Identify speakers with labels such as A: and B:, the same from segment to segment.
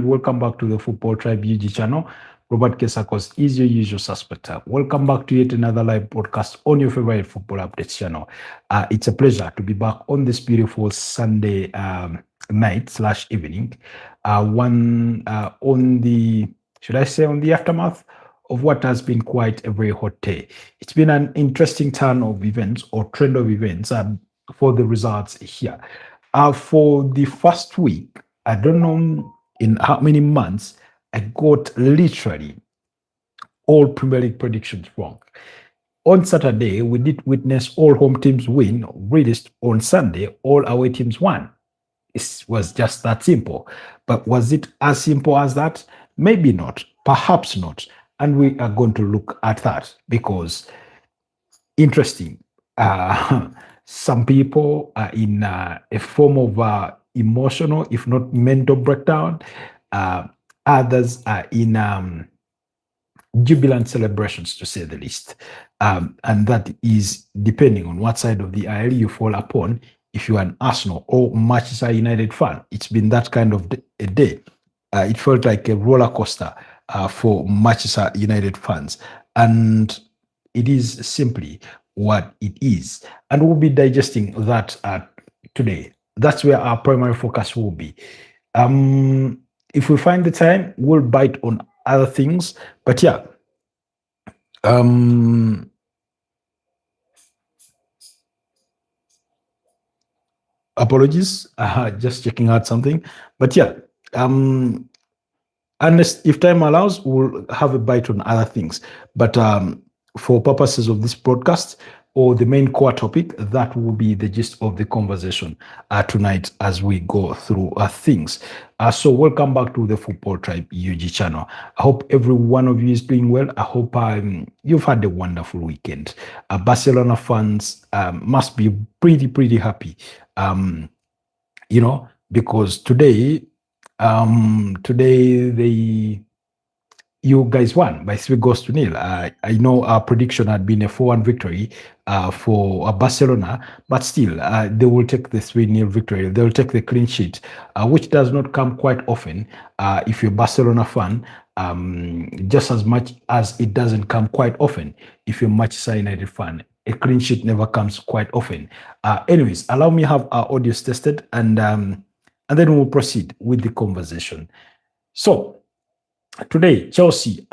A: welcome back to the Football Tribe UG channel. Robert Kesakos is your usual suspect. Welcome back to yet another live broadcast on your favorite football updates channel. It's a pleasure to be back on this beautiful Sunday night slash evening. On the, should I say, on the aftermath of what has been quite a very hot day. It's been an interesting turn of events or trend of events for the results here. For the first week, I don't know in how many months, I got literally all Premier League predictions wrong. On Saturday, we did witness all home teams win. Released on Sunday, all away teams won. It was just that simple. But was it as simple as that? Maybe not. Perhaps not. And we are going to look at that because interesting. Some people are in a form of emotional, if not mental breakdown. Others are in jubilant celebrations, to say the least. And that is depending on what side of the aisle you fall upon. If you're an Arsenal or Manchester United fan, it's been that kind of a day. It felt like a roller coaster for Manchester United fans. And it is simply what it is. And we'll be digesting that today. That's where our primary focus will be. If we find the time, we'll bite on other things. But yeah, apologies, just checking out something. But yeah, unless if time allows, we'll have a bite on other things. But for purposes of this broadcast, or the main core topic, that will be the gist of the conversation tonight as we go through things. So welcome back to the Football Tribe UG channel. I hope every one of you is doing well. I hope you've had a wonderful weekend. Barcelona fans must be pretty happy, because today you guys won by 3-0. I know our prediction had been a 4-1 victory for Barcelona, but still, they will take the 3-0 victory. They will take the clean sheet, which does not come quite often if you're a Barcelona fan, just as much as it doesn't come quite often if you're a Manchester United fan. A clean sheet never comes quite often. Anyways, allow me to have our audios tested, and then we'll proceed with the conversation. So, today, Chelsea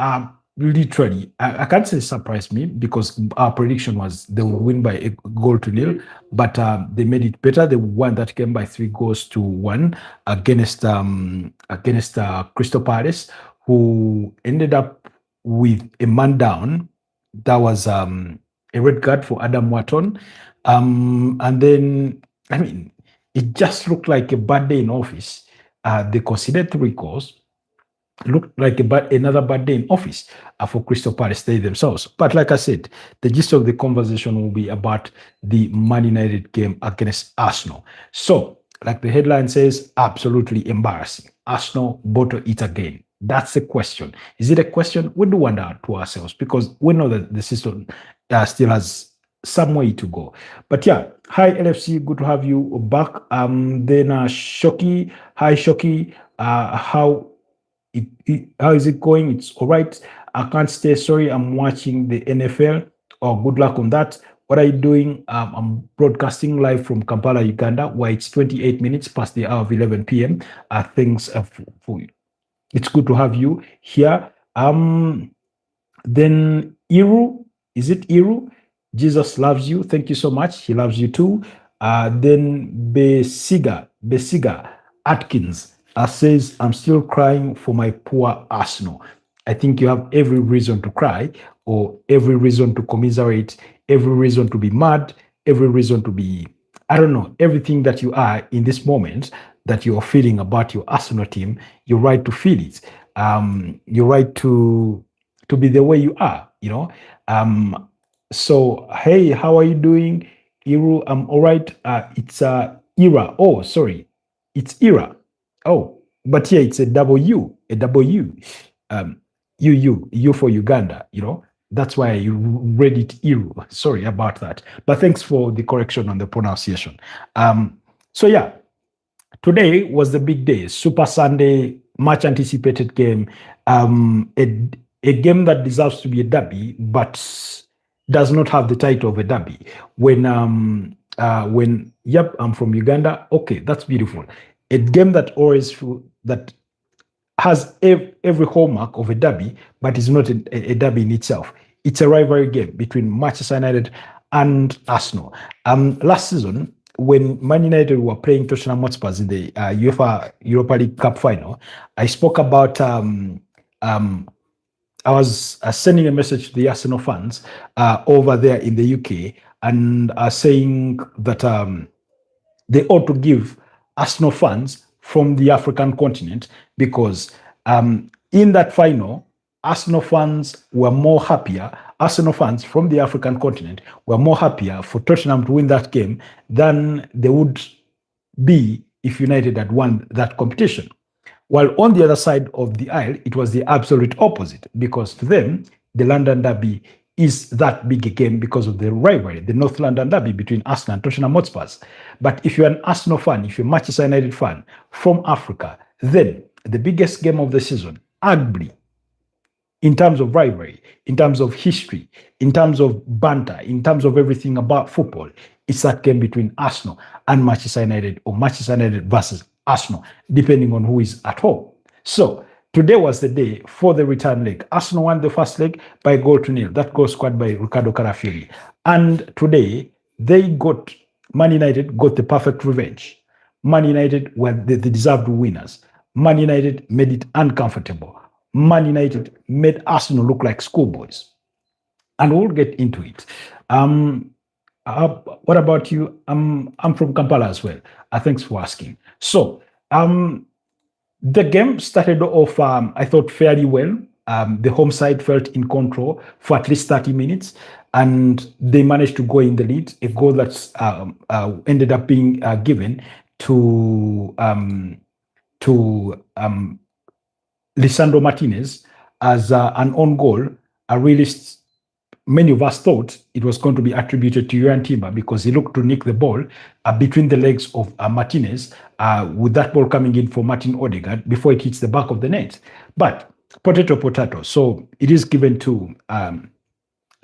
A: literally, I can't say surprised me because our prediction was they will win by 1-0, but they made it better. They won that game by 3-1 against Crystal Palace, who ended up with a man down. That was a red card for Adam Wharton. And then, I mean, it just looked like a bad day in office. They conceded 3 goals. Looked like another bad day in office for Crystal Palace, they themselves. But like I said, the gist of the conversation will be about the Man United game against Arsenal. So, like the headline says, absolutely embarrassing. Arsenal bottle it again. That's the question. Is it a question? We do wonder to ourselves because we know that the system still has some way to go. But yeah, hi LFC, good to have you back. Then Shoki, hi Shoki, how is it going? It's all right. I can't stay. Sorry, I'm watching the NFL. Oh, good luck on that. What are you doing? I'm broadcasting live from Kampala, Uganda, where it's 28 minutes past the hour of 11 p.m. Thanks for you. It's good to have you here. Then Iru, is it Iru? Jesus loves you. Thank you so much. He loves you too. Then Besiga Atkins says, I'm still crying for my poor Arsenal. I think you have every reason to cry, or every reason to commiserate, every reason to be mad, every reason to be, I don't know, everything that you are in this moment that you are feeling about your Arsenal team. You're right to feel it. You're right to be the way you are, So, hey, how are you doing? Iru, I'm all right. It's Ira. Oh, sorry. It's Ira. Oh, but yeah, it's a W. U for Uganda, That's why you read it Iru. Sorry about that. But thanks for the correction on the pronunciation. So yeah, today was the big day, Super Sunday, much anticipated game, a game that deserves to be a derby, but does not have the title of a derby. When yep, I'm from Uganda. Okay, that's beautiful. A game that that has every hallmark of a derby, but is not a derby in itself. It's a rivalry game between Manchester United and Arsenal. Last season, when Man United were playing Tottenham Hotspur in the UEFA Europa League Cup final, I spoke about. I was sending a message to the Arsenal fans over there in the UK and saying that they ought to give Arsenal fans from the African continent because in that final, Arsenal fans were more happier. Arsenal fans from the African continent were more happier for Tottenham to win that game than they would be if United had won that competition. While on the other side of the aisle, it was the absolute opposite because to them, the London Derby is that big a game because of the rivalry, the North London Derby between Arsenal and Tottenham Hotspur. But if you're an Arsenal fan, if you're a Manchester United fan from Africa, then the biggest game of the season, arguably, in terms of rivalry, in terms of history, in terms of banter, in terms of everything about football, it's that game between Arsenal and Manchester United, or Manchester United versus Arsenal, depending on who is at home. So today was the day for the return leg. Arsenal won the first leg by 1-0. That goal scored by Ricardo Carafiori. And today, Man United got the perfect revenge. Man United were the deserved winners. Man United made it uncomfortable. Man United made Arsenal look like schoolboys. And we'll get into it. What about you? I'm from Kampala as well. Thanks for asking. So the game started off, I thought, fairly well. The home side felt in control for at least 30 minutes, and they managed to go in the lead. A goal that ended up being given to Lisandro Martinez as an own goal. Many of us thought it was going to be attributed to Yohan Timber because he looked to nick the ball between the legs of Martinez with that ball coming in for Martin Odegaard before it hits the back of the net. But potato. So it is given to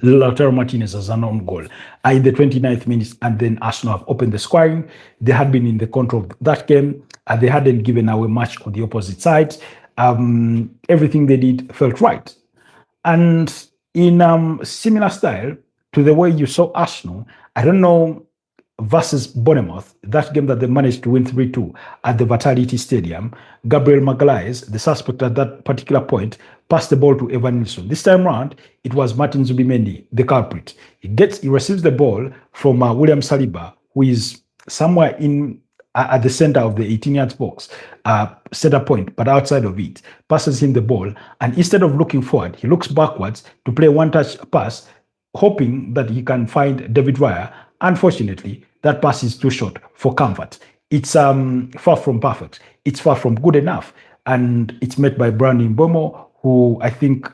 A: Lautaro Martinez as an own goal in the 29th minute, and then Arsenal have opened the scoring. They had been in the control of that game. They hadn't given away much on the opposite side. Everything they did felt right. And in similar style to the way you saw Arsenal, I don't know, versus Bournemouth, that game that they managed to win 3-2 at the Vitality Stadium, Gabriel Magalhaes, the suspect at that particular point, passed the ball to Evan Nilsson. This time around, it was Martin Zubimendi, the culprit. He receives the ball from William Saliba, who is somewhere at the center of the 18-yard box, center point, but outside of it, passes him the ball, and instead of looking forward, he looks backwards to play a one-touch pass, hoping that he can find David Raya. Unfortunately, that pass is too short for comfort. It's far from perfect. It's far from good enough, and it's met by Brandon Mbeumo, who I think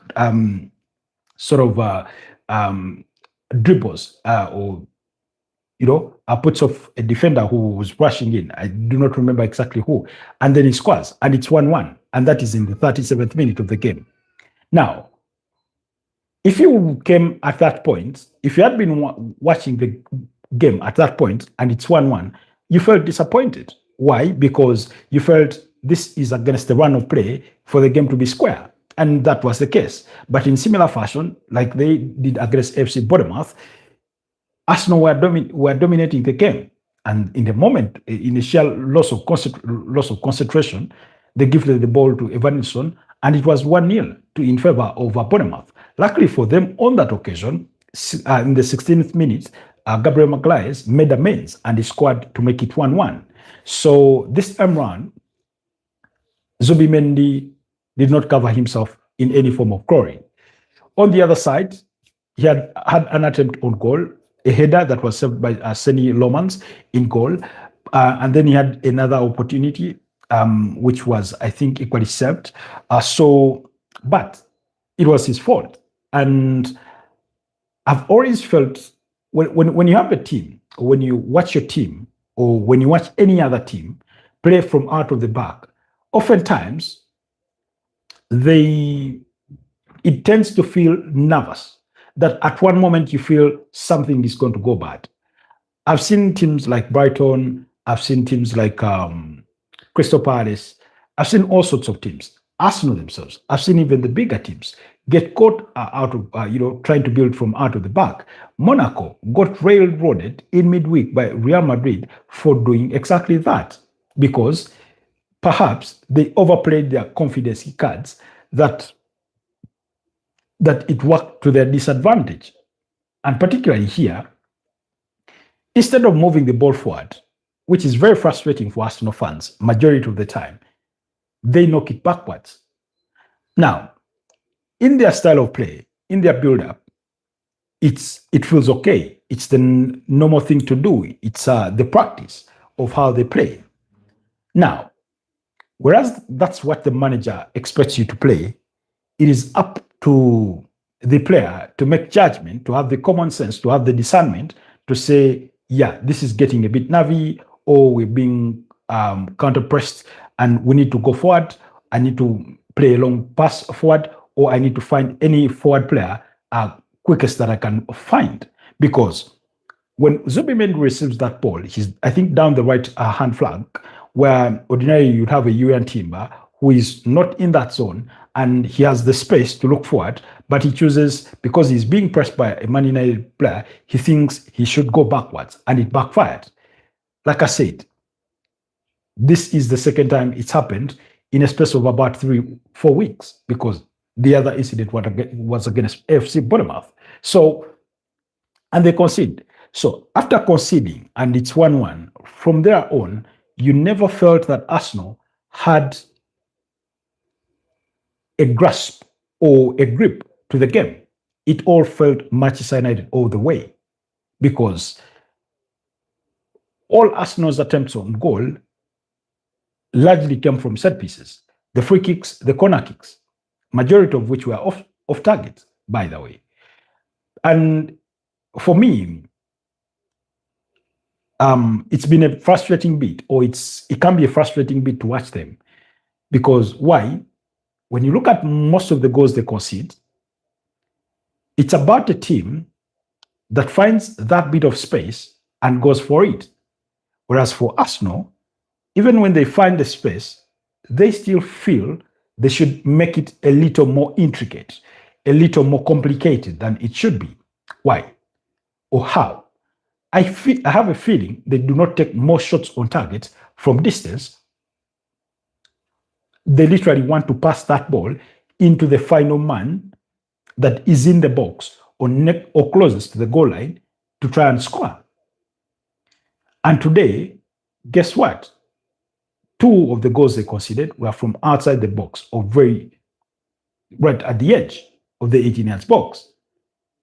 A: dribbles or puts off a defender who was rushing in. I do not remember exactly who. And then he scores, and it's 1-1. And that is in the 37th minute of the game. Now, if you came at that point, if you had been watching the game at that point, and it's 1-1, you felt disappointed. Why? Because you felt this is against the run of play for the game to be square. And that was the case. But in similar fashion, like they did against FC Bournemouth, Arsenal were dominating the game, and in the moment, initial loss of concentration, they gifted the ball to Evan Nilsson, and it was 1-0 in favor of Bournemouth. Luckily for them, on that occasion, in the 16th minute, Gabriel Magalhaes made amends and he scored to make it 1-1. So this time round, Zubimendi did not cover himself in any form of glory. On the other side, he had an attempt on goal, a header that was saved by Seny Lomans in goal. And then he had another opportunity, which was, I think, equally saved. But it was his fault. And I've always felt when you have a team, or when you watch your team, or when you watch any other team play from out of the back, oftentimes it tends to feel nervous, that at one moment you feel something is going to go bad. I've seen teams like Brighton, I've seen teams like Crystal Palace, I've seen all sorts of teams, Arsenal themselves, I've seen even the bigger teams get caught out of, trying to build from out of the back. Monaco got railroaded in midweek by Real Madrid for doing exactly that, because perhaps they overplayed their confidence cards, that it worked to their disadvantage. And particularly here, instead of moving the ball forward, which is very frustrating for Arsenal fans, majority of the time, they knock it backwards. Now, in their style of play, in their build-up, it feels okay. It's the normal thing to do. It's the practice of how they play. Now, whereas that's what the manager expects you to play, it is up to the player to make judgment, to have the common sense, to have the discernment to say, yeah, this is getting a bit nervy, or we're being counter-pressed and we need to go forward. I need to play a long pass forward, or I need to find any forward player quickest that I can find. Because when Zubimendi receives that ball, he's, I think, down the right hand flank, where ordinarily you'd have a Julian Timber who is not in that zone, and he has the space to look forward, but he chooses, because he's being pressed by a Man United player, he thinks he should go backwards, and it backfired. Like I said, this is the second time it's happened in a space of about 3-4 weeks, because the other incident was against AFC Bournemouth. So, and they concede. So after conceding, and it's 1-1, from there on, you never felt that Arsenal had a grasp or a grip to the game. It all felt Manchester United all the way, because all Arsenal's attempts on goal largely came from set pieces, the free kicks, the corner kicks, majority of which were off target, by the way. And for me, it's been a frustrating bit, or it can be a frustrating bit to watch them. Because why? When you look at most of the goals they concede, it's about a team that finds that bit of space and goes for it. Whereas for Arsenal, even when they find the space, they still feel they should make it a little more intricate, a little more complicated than it should be. Why? Or how? I have a feeling they do not take more shots on target from distance. They literally want to pass that ball into the final man that is in the box or closest to the goal line to try and score. And today, guess what? 2 of the goals they conceded were from outside the box, or right at the edge of the 18-yard box.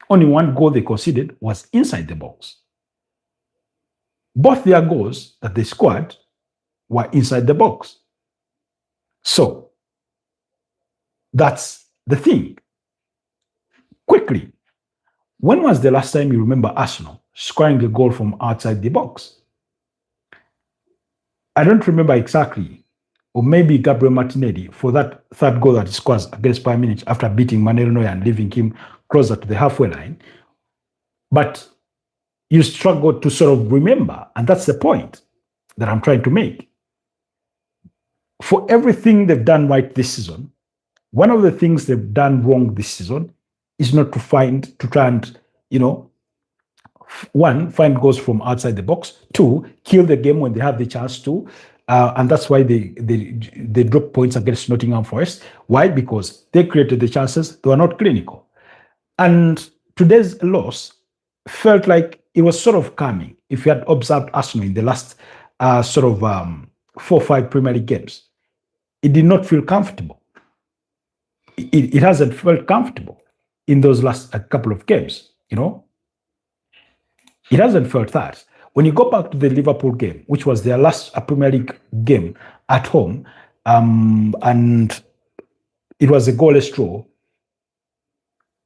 A: Only 1 goal they conceded was inside the box. Both their goals that they scored were inside the box. So that's the thing. Quickly, when was the last time you remember Arsenal scoring a goal from outside the box? I don't remember exactly, or maybe Gabriel Martinelli for that 3rd goal that he scores against Bayern Munich after beating Manuel Neuer and leaving him closer to the halfway line. But you struggle to sort of remember, and that's the point that I'm trying to make. For everything they've done right this season, one of the things they've done wrong this season is not to try and, 1, find goals from outside the box. 2, kill the game when they have the chance to. And that's why they dropped points against Nottingham Forest. Why? Because they created the chances. They were not clinical. And today's loss felt like it was sort of calming. If you had observed Arsenal in the last 4 or 5 Premier League games, it did not feel comfortable. It hasn't felt comfortable in those last couple of games, It hasn't felt that. When you go back to the Liverpool game, which was their last Premier League game at home, and it was a goalless draw,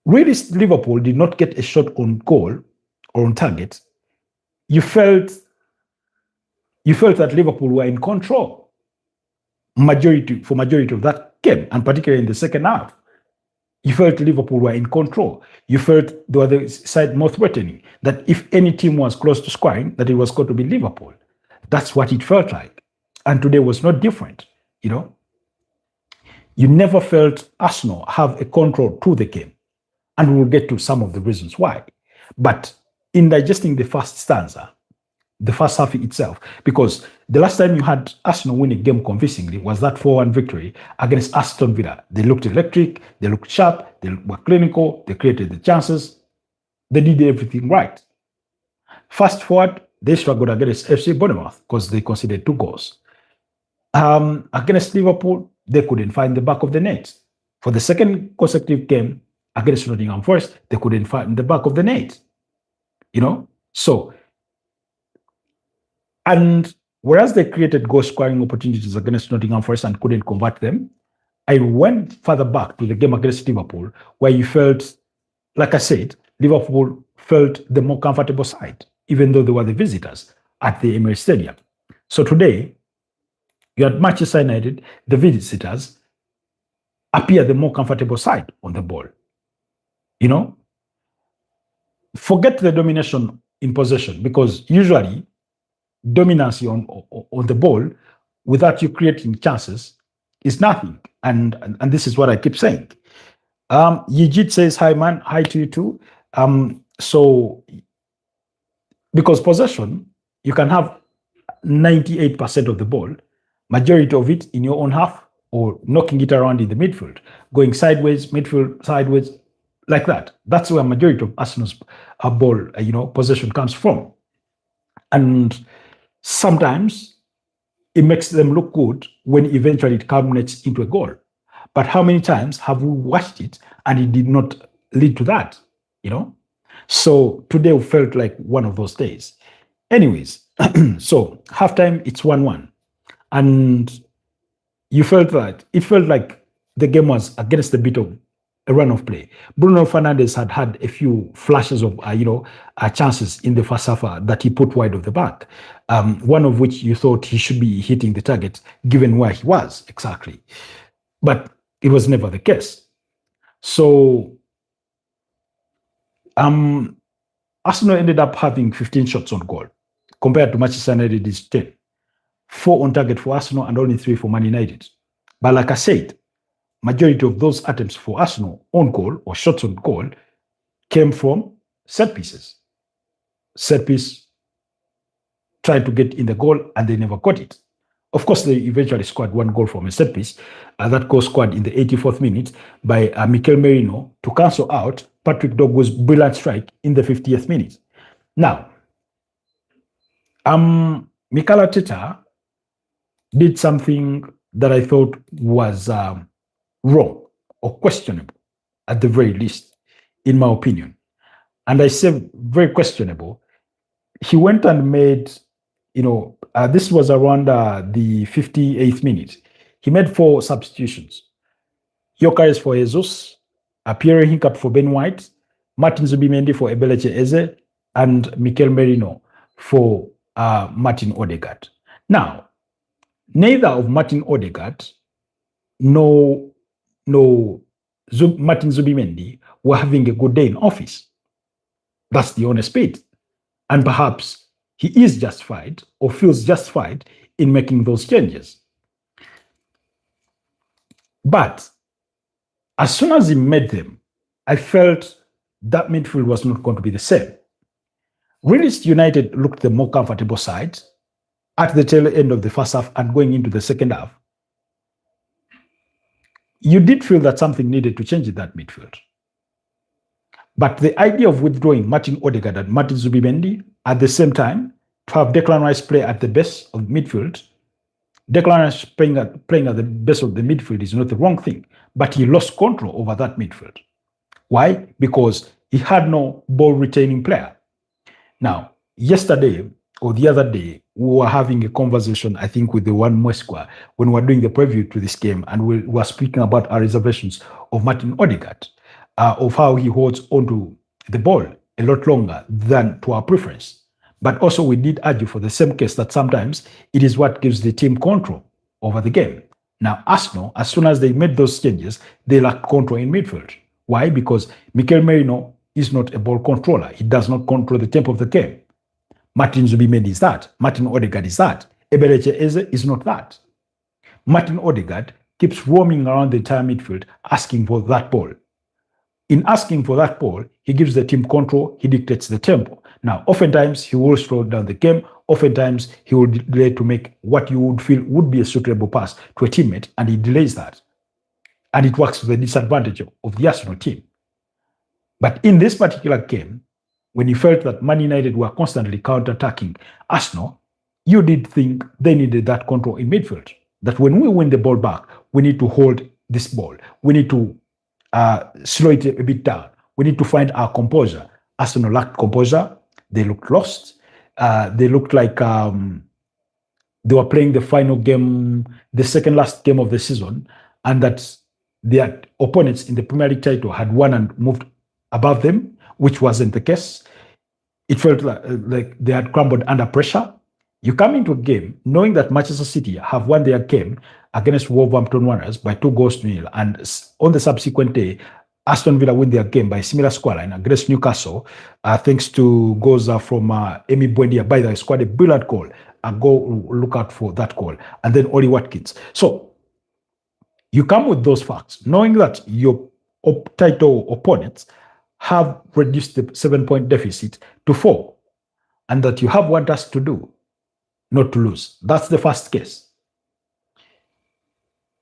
A: really Liverpool did not get a shot on goal or on target. You felt that Liverpool were in control majority of that game, and particularly in the second half. You felt Liverpool were in control. You felt they were the side more threatening, that if any team was close to scoring, that it was going to be Liverpool. That's what it felt like. And today was not different, you know. You never felt Arsenal have a control to the game. And we'll get to some of the reasons why. But in digesting the first stanza, the first half itself, because the last time you had Arsenal win a game convincingly was that 4-1 victory against Aston Villa. They looked electric, they looked sharp, they were clinical, they created the chances, they did everything right. Fast forward, they struggled against FC Bournemouth because they conceded 2 goals. Against Liverpool, they couldn't find the back of the net. For the second consecutive game against Nottingham Forest, they couldn't find the back of the net. You know? So, and whereas they created goal scoring opportunities against Nottingham Forest and couldn't convert them, I went further back to the game against Liverpool, where you felt, like I said, Liverpool felt the more comfortable side, even though they were the visitors at the Emirates Stadium. So today, you had Manchester United, the visitors, appear the more comfortable side on the ball. You know? Forget the domination in possession, because usually dominance on the ball without you creating chances is nothing. And this is what I keep saying. Yijit says, hi man, hi to you too. So, because possession, you can have 98% of the ball, majority of it in your own half, or knocking it around in the midfield, going sideways, midfield, sideways, like that. That's where majority of Arsenal's ball, possession comes from. And sometimes it makes them look good when eventually it culminates into a goal. But how many times have we watched it and it did not lead to that, you know? So today felt like one of those days. Anyways, so halftime, it's 1-1. And you felt that, it felt like the game was against a bit of a run of play. Bruno Fernandes had a few flashes of, chances in the first half that he put wide of the back. One of which you thought he should be hitting the target given where he was exactly. But it was never the case. So Arsenal ended up having 15 shots on goal compared to Manchester United's 10. 4 on target for Arsenal and only 3 for Man United. But like I said, majority of those attempts for Arsenal on goal or shots on goal came from set pieces. Set piece tried to get in the goal and they never got it. Of course, they eventually scored 1 goal from a set piece. That goal scored in the 84th minute by Mikel Merino to cancel out Patrick Dorgu's brilliant strike in the 50th minute. Now, Mikel Arteta did something that I thought was wrong or questionable, at the very least, in my opinion. And I say very questionable. He went and made, this was around the 58th minute. He made 4 substitutions. Gyökeres for Jesus, Pierre Hincap for Ben White, Martin Zubimendi for Ebeleche Eze, and Mikel Merino for Martin Odegaard. Now, neither of Martin Odegaard nor Martin Zubimendi were having a good day in office. That's the honest bit. And perhaps he is justified or feels justified in making those changes. But as soon as he made them, I felt that midfield was not going to be the same. Leeds United looked the more comfortable side at the tail end of the first half and going into the second half. You did feel that something needed to change in that midfield. But the idea of withdrawing Martin Odegaard and Martin Zubimendi at the same time to have Declan Rice play at the best of midfield, Declan Rice playing at the best of the midfield is not the wrong thing, but he lost control over that midfield. Why? Because he had no ball retaining player. Now, yesterday or the other day, we were having a conversation, I think, with the One Mwesqua when we were doing the preview to this game, and we were speaking about our reservations of Martin Odegaard, of how he holds onto the ball a lot longer than to our preference. But also we did argue for the same case that sometimes it is what gives the team control over the game. Now, Arsenal, as soon as they made those changes, they lacked control in midfield. Why? Because Mikel Merino is not a ball controller. He does not control the tempo of the game. Martin Zubimendi is that. Martin Odegaard is that. Eberechi Eze is not that. Martin Odegaard keeps roaming around the entire midfield asking for that ball. In asking for that ball, he gives the team control, he dictates the tempo. Now, oftentimes, he will slow down the game. Oftentimes, he will delay to make what you would feel would be a suitable pass to a teammate, and he delays that. And it works to the disadvantage of the Arsenal team. But in this particular game, when you felt that Man United were constantly counter-attacking Arsenal, you did think they needed that control in midfield. That when we win the ball back, we need to hold this ball. We need to slow it a bit down. We need to find our composure. Arsenal lacked composure. They looked lost. They looked like they were playing the final game, the second last game of the season, and that their opponents in the Premier League title had won and moved above them, which wasn't the case. It felt like they had crumbled under pressure. You come into a game knowing that Manchester City have won their game against Wolverhampton Wanderers by 2-0, and on the subsequent day, Aston Villa win their game by a similar scoreline against Newcastle, thanks to goals from Emi Buendia. By the way, scored a brilliant goal. Go look out for that goal. And then Oli Watkins. So you come with those facts, knowing that your title opponents have reduced the 7-point deficit to 4, and that you have one task to do, not to lose. That's the first case.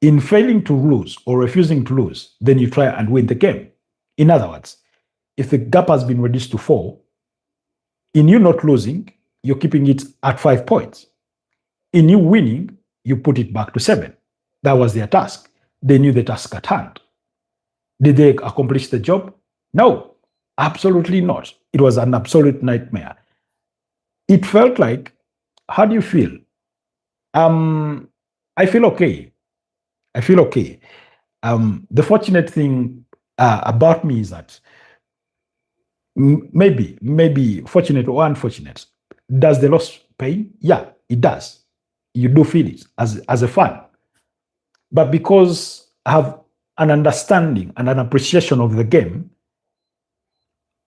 A: In failing to lose or refusing to lose, then you try and win the game. In other words, if the gap has been reduced to 4, in you not losing, you're keeping it at 5 points. In you winning, you put it back to 7. That was their task. They knew the task at hand. Did they accomplish the job? No, absolutely not. It was an absolute nightmare. It felt like, how do you feel? I feel okay. I feel okay. The fortunate thing about me is that maybe fortunate or unfortunate, does the loss pain? Yeah, it does. You do feel it as a fan. But because I have an understanding and an appreciation of the game,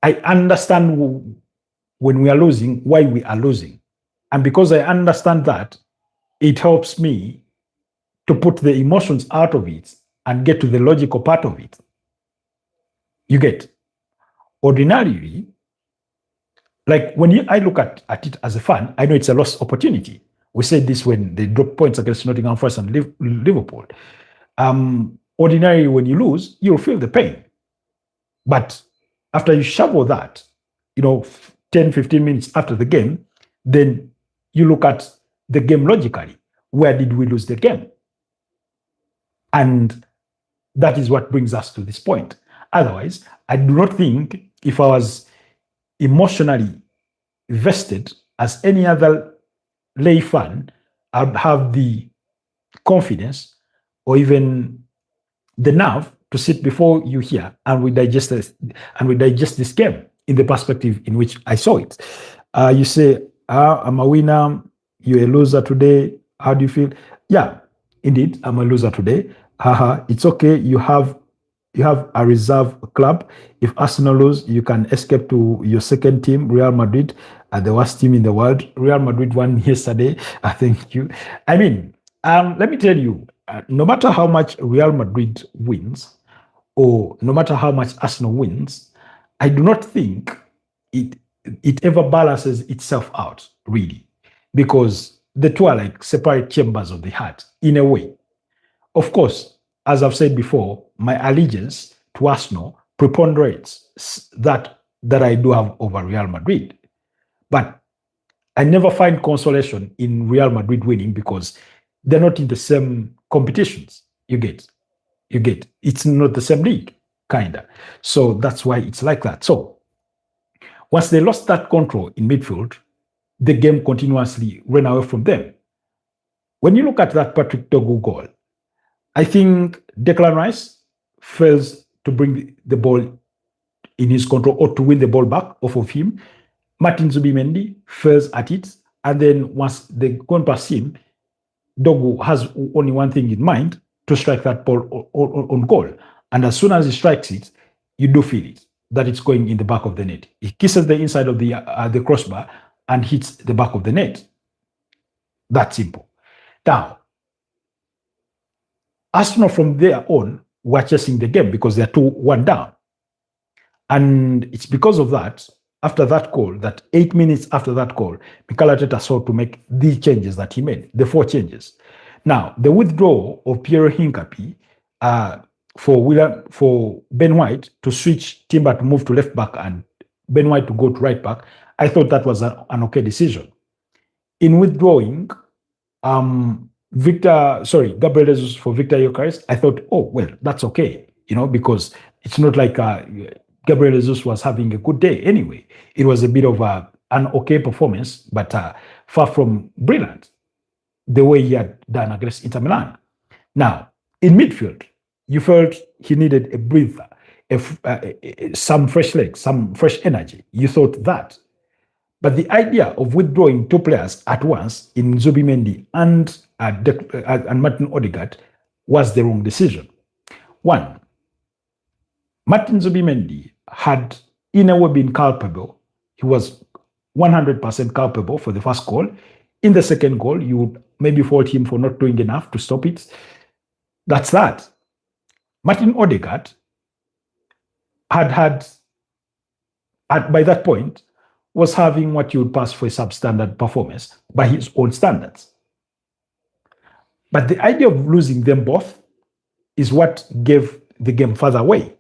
A: I understand when we are losing, why we are losing. And because I understand that, it helps me to put the emotions out of it and get to the logical part of it. You get. Ordinarily, like when I look at it as a fan, I know it's a lost opportunity. We said this when they dropped points against Nottingham Forest and Liverpool. Ordinarily, when you lose, you'll feel the pain. But after you shovel that, 10, 15 minutes after the game, then you look at the game logically. Where did we lose the game? And that is what brings us to this point. Otherwise, I do not think if I was emotionally vested as any other lay fan, I'd have the confidence or even the nerve to sit before you here and we digest this game in the perspective in which I saw it. You say, I'm a winner, you're a loser today. How do you feel? Yeah, indeed, I'm a loser today. It's okay. You have a reserve club. If Arsenal lose, you can escape to your second team, Real Madrid, the worst team in the world. Real Madrid won yesterday. Thank you. I mean, let me tell you, no matter how much Real Madrid wins, or no matter how much Arsenal wins, I do not think it ever balances itself out, really, because the two are like separate chambers of the heart, in a way. Of course, as I've said before, my allegiance to Arsenal preponderates that I do have over Real Madrid. But I never find consolation in Real Madrid winning because they're not in the same competitions. You get. It's not the same league, kinda. So that's why it's like that. So once they lost that control in midfield, the game continuously ran away from them. When you look at that Patrick Dogu goal, I think Declan Rice fails to bring the ball in his control or to win the ball back off of him. Martin Zubimendi fails at it. And then once they go past him, Dogu has only one thing in mind, to strike that ball on goal. And as soon as he strikes it, you do feel it, that it's going in the back of the net. He kisses the inside of the crossbar and hits the back of the net. That simple. Now, Arsenal from there on were chasing the game because they're 2-1 down. And it's because of that, after that goal, that 8 minutes after that goal, Mikel Arteta sought to make the changes that he made, the 4 changes. Now, the withdrawal of Pierre Hincapié for Ben White to switch Timber to move to left back and Ben White to go to right back, I thought that was an okay decision. In withdrawing Gabriel Jesus for Victor Gyökeres, I thought, oh, well, that's okay, because it's not like Gabriel Jesus was having a good day anyway. It was a bit of an okay performance, but far from brilliant, the way he had done against Inter Milan. Now, in midfield, you felt he needed a breather, some fresh legs, some fresh energy. You thought that. But the idea of withdrawing 2 players at once in Zubimendi and Martin Odegaard was the wrong decision. One, Martin Zubimendi had in a way been culpable. He was 100% culpable for the first goal. In the second goal, you would maybe fault him for not doing enough to stop it. That's that. Martin Odegaard had by that point, was having what you would pass for a substandard performance by his own standards. But the idea of losing them both is what gave the game further away.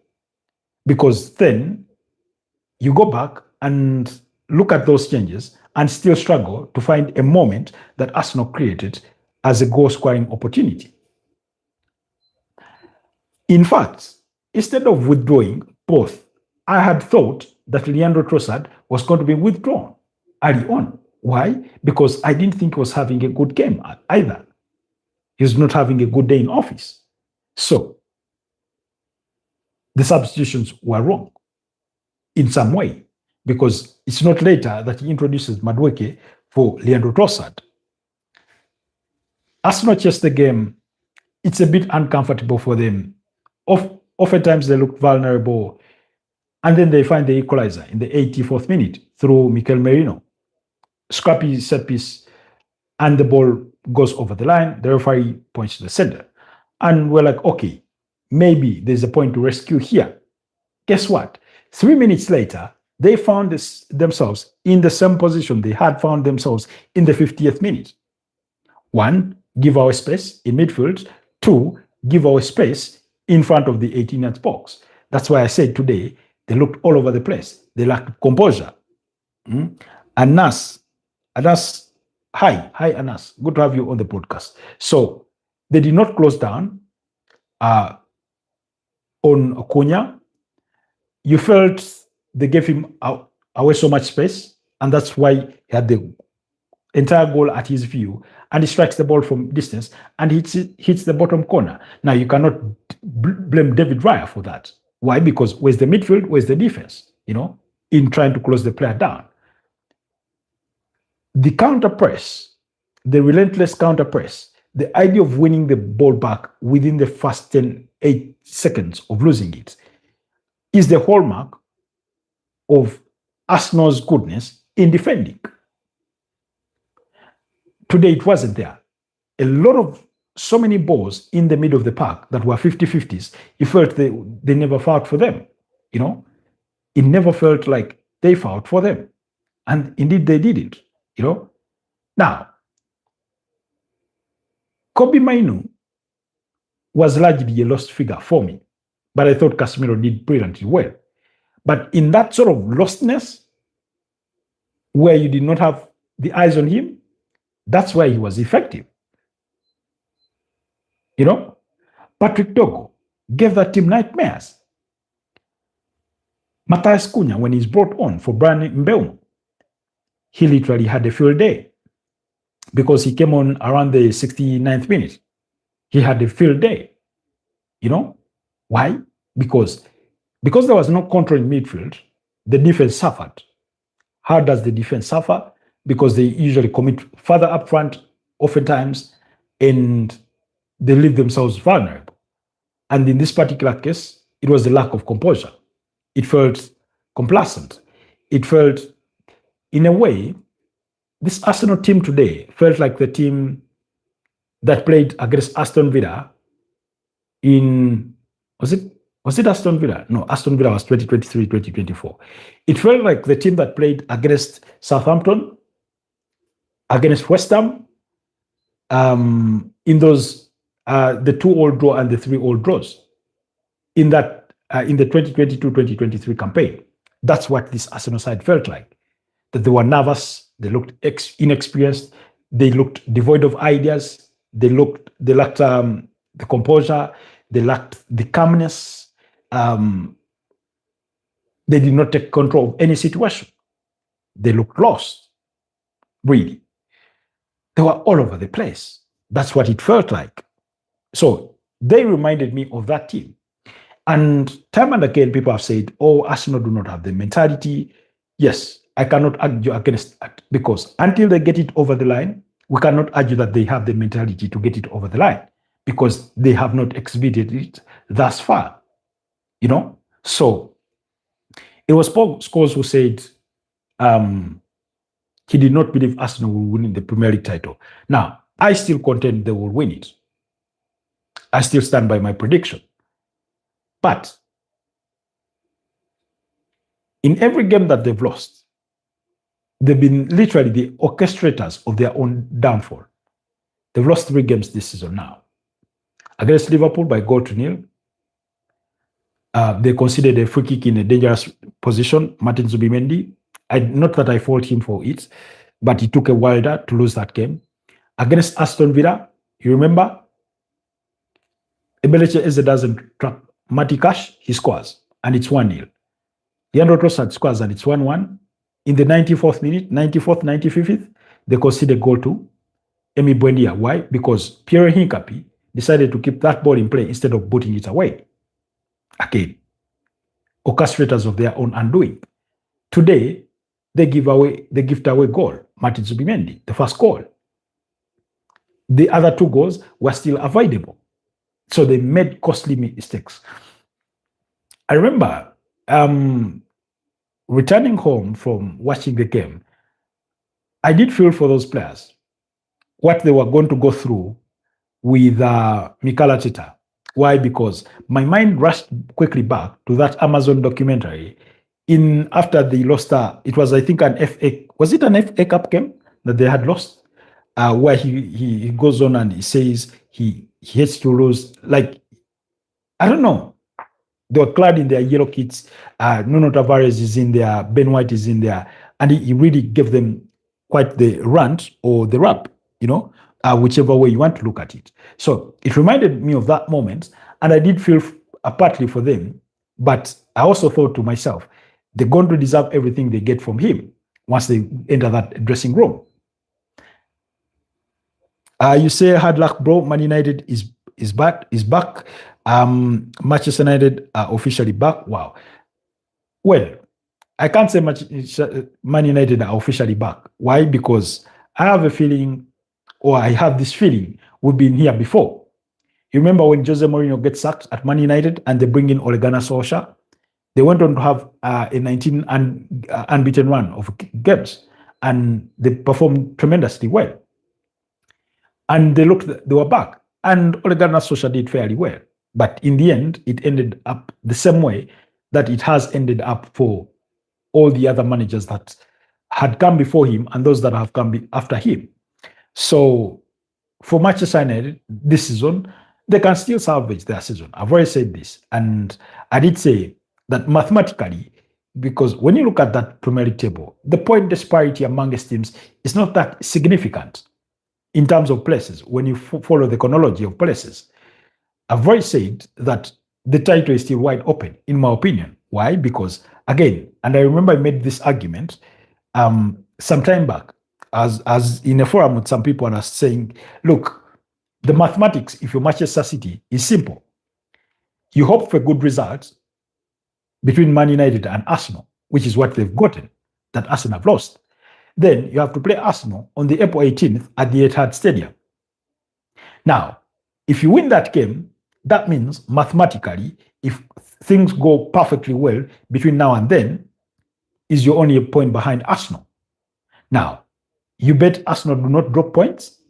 A: Because then you go back and look at those changes and still struggle to find a moment that Arsenal created as a goal-scoring opportunity. In fact, instead of withdrawing both, I had thought that Leandro Trossard was going to be withdrawn early on. Why? Because I didn't think he was having a good game either. He's not having a good day in office. So, the substitutions were wrong in some way, because it's not later that he introduces Madueke for Leandro Trossard. Arsenal chased the game. It's a bit uncomfortable for them. Oftentimes they look vulnerable, and then they find the equalizer in the 84th minute through Mikel Merino. Scrappy set piece, and the ball goes over the line. The referee points to the center. And we're like, okay, maybe there's a point to rescue here. Guess what? 3 minutes later, they found themselves in the same position they had found themselves in the 50th minute. 1, give our space in midfield. 2, give our space in front of the 18th box. That's why I said today, they looked all over the place. They lacked composure. Anas, hi Anas. Good to have you on the podcast. So they did not close down on Cunha. You felt they gave him away so much space, and that's why he had the entire goal at his view, and he strikes the ball from distance and hits the bottom corner. Now, you cannot blame David Raya for that. Why? Because where's the midfield? Where's the defense? In trying to close the player down. The counter press, the relentless counter press, the idea of winning the ball back within the first 8 seconds of losing it is the hallmark of Arsenal's goodness in defending. Today, it wasn't there. So many balls in the middle of the park that were 50-50s, you felt they never fought for them. It never felt like they fought for them. And indeed, they didn't. Now, Kobbie Mainoo was largely a lost figure for me, but I thought Casemiro did brilliantly well. But in that sort of lostness, where you did not have the eyes on him, that's why he was effective. Patrick Dogo gave that team nightmares. Matheus Cunha, when he's brought on for Bryan Mbeumo, he literally had a field day because he came on around the 69th minute. He had a field day. Why? Because there was no control in midfield, the defense suffered. How does the defense suffer? Because they usually commit further up front, oftentimes, and they leave themselves vulnerable. And in this particular case, it was the lack of composure. It felt complacent. It felt, in a way, this Arsenal team today felt like the team that played against Aston Villa in, was it Aston Villa? No, Aston Villa was 2023, 2024. It felt like the team that played against Southampton, against West Ham, in those, the 2-2 draw and the 3-3 draws in that, in the 2022-2023 campaign. That's what this Arsenal side felt like. That they were nervous, they looked inexperienced, they looked devoid of ideas, they lacked the composure, they lacked the calmness. They did not take control of any situation. They looked lost, really. They were all over the place. That's what it felt like. So they reminded me of that team. And time and again, people have said, oh, Arsenal do not have the mentality. Yes, I cannot argue against that, because until they get it over the line, we cannot argue that they have the mentality to get it over the line, because they have not exhibited it thus far. So it was Paul Scholes who said he did not believe Arsenal will win the Premier League title. Now, I still contend they will win it. I still stand by my prediction. But in every game that they've lost, they've been literally the orchestrators of their own downfall. They've lost 3 games this season now. Against Liverpool by 0-0. They considered a free kick in a dangerous position, Martin Zubimendi. Not that I fault him for it, but it took a while to lose that game. Against Aston Villa, you remember? Ebelechi Eze doesn't trap Matty Cash, he scores, and it's 1-0. Leandro Trossard scores, and it's 1-1. In the 94th minute, 94th, 95th, they conceded goal to Emi Buendia. Why? Because Pierre Hincapié decided to keep that ball in play instead of booting it away. Again, orchestrators of their own undoing. Today, they gift away goal, Martin Zubimendi, the first goal. The other 2 goals were still avoidable. So they made costly mistakes. I remember returning home from watching the game, I did feel for those players, what they were going to go through with Mikel Arteta. Why? Because my mind rushed quickly back to that Amazon documentary after they lost, it was, I think, an FA Cup game that they had lost, where he goes on and he says he hates to lose. Like, I don't know. They were clad in their yellow kits. Nuno Tavares is in there. Ben White is in there. And he really gave them quite the rant or the rap, whichever way you want to look at it. So it reminded me of that moment. And I did feel partly for them. But I also thought to myself, they're going to deserve everything they get from him once they enter that dressing room. You say hard luck, bro. Man United is back. Manchester United are officially back. Wow. Well, I can't say Man United are officially back. Why? Because I have a feeling, or I have this feeling, we've been here before. You remember when Jose Mourinho gets sacked at Man United and they bring in Ole Gunnar Solskjaer? They went on to have a 19 unbeaten run of games, and they performed tremendously well. And they were back. And Ole Gunnar Solskjaer did fairly well. But in the end, it ended up the same way that it has ended up for all the other managers that had come before him and those that have come after him. So for Manchester United this season, they can still salvage their season. I've already said this. And I did say that mathematically, because when you look at that Premier League table, the point disparity amongst teams is not that significant in terms of places when you follow the chronology of places. I've already said that the title is still wide open, in my opinion. Why? Because, again, and I remember I made this argument some time back, as in a forum with some people, and I was saying, look, the mathematics, if you're Manchester City, is simple. You hope for good results between Man United and Arsenal, which is what they've gotten, that Arsenal have lost. Then you have to play Arsenal on the April 18th at the Etihad Stadium. Now, if you win that game, that means mathematically, if things go perfectly well between now and then, is you're only a point behind Arsenal. Now, you bet Arsenal do not drop points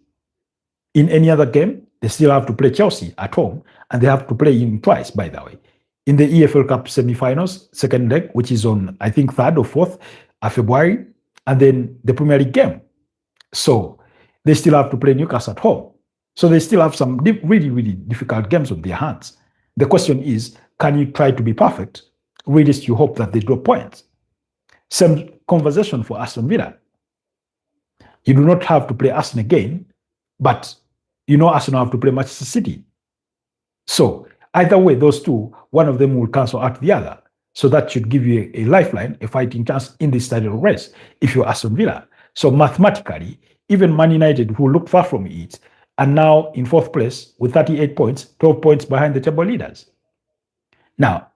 A: in any other game. They still have to play Chelsea at home, and they have to play him twice, by the way. In the EFL Cup semi-finals, second leg, which is on, I think, 3rd or 4th of February, and then the Premier League game. So they still have to play Newcastle at home. So they still have some really, really difficult games on their hands. The question is, can you try to be perfect? Really, you hope that they drop points. Same conversation for Aston Villa. You do not have to play Arsenal again, but you know Arsenal have to play Manchester City. So either way, those two, one of them will cancel out the other. So that should give you a lifeline, a fighting chance in this title race if you're Aston Villa. So mathematically, even Man United, who looked far from it, are now in 4th place with 38 points, 12 points behind the table leaders. Now,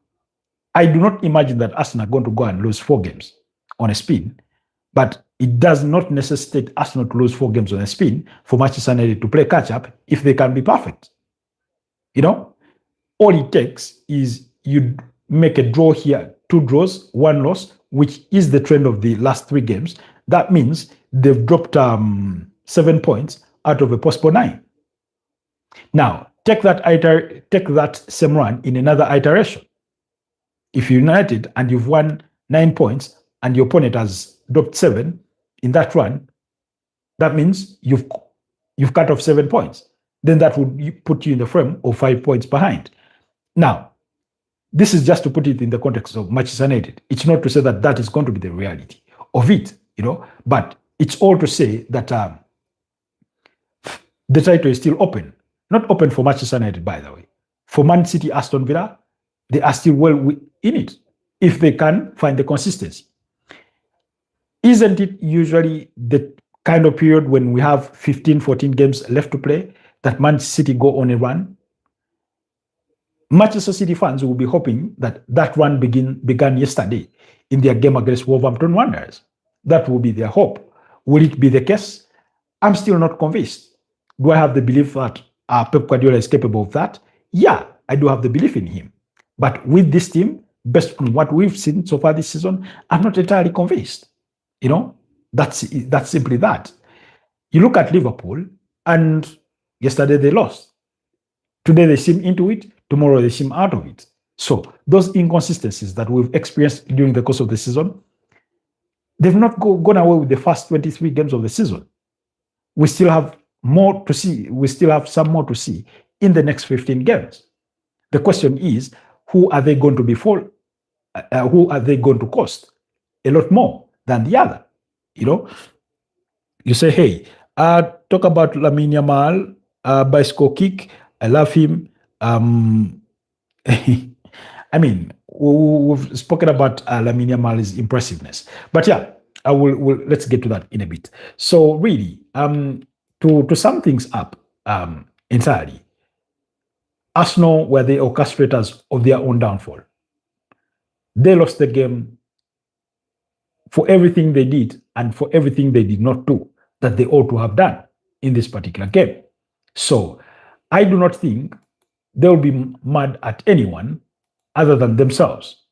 A: I do not imagine that Arsenal are going to go and lose 4 games on a spin, but it does not necessitate Arsenal to lose 4 games on a spin for Manchester United to play catch-up if they can be perfect. You know, all it takes is you make a draw here, 2 draws, 1 loss, which is the trend of the last 3 games. That means they've dropped 7 points out of a possible 9. Now, take that same run in another iteration. If you're United and you've won 9 points and your opponent has dropped 7 in that run, that means you've cut off 7 points. Then that would put you in the frame of 5 points behind. Now, this is just to put it in the context of Manchester United. It's not to say that that is going to be the reality of it, you know, but it's all to say that the title is still open. Not open for Manchester United, by the way. For Man City, Aston Villa, they are still well in it if they can find the consistency. Isn't it usually the kind of period when we have 15, 14 games left to play that Man City go on a run? Manchester City fans will be hoping that that run began yesterday in their game against Wolverhampton Wanderers. That will be their hope. Will it be the case? I'm still not convinced. Do I have the belief that Pep Guardiola is capable of that? Yeah, I do have the belief in him. But with this team, based on what we've seen so far this season, I'm not entirely convinced. You know, that's simply that. You look at Liverpool, and yesterday they lost. Today they seem into it. Tomorrow they seem out of it. So those inconsistencies that we've experienced during the course of the season, they've not gone away with the first 23 games of the season. We still have more to see. We still have some more to see in the next 15 games. The question is, who are they going to be for? Who are they going to cost? A lot more than the other. You know, you say, hey, talk about Lamine Yamal, bicycle kick. I love him. I mean, we've spoken about Lamine Yamal's impressiveness, but yeah, let's get to that in a bit. So really, to sum things up entirely, Arsenal were the orchestrators of their own downfall. They lost the game for everything they did and for everything they did not do that they ought to have done in this particular game. So I do not think they'll be mad at anyone other than themselves.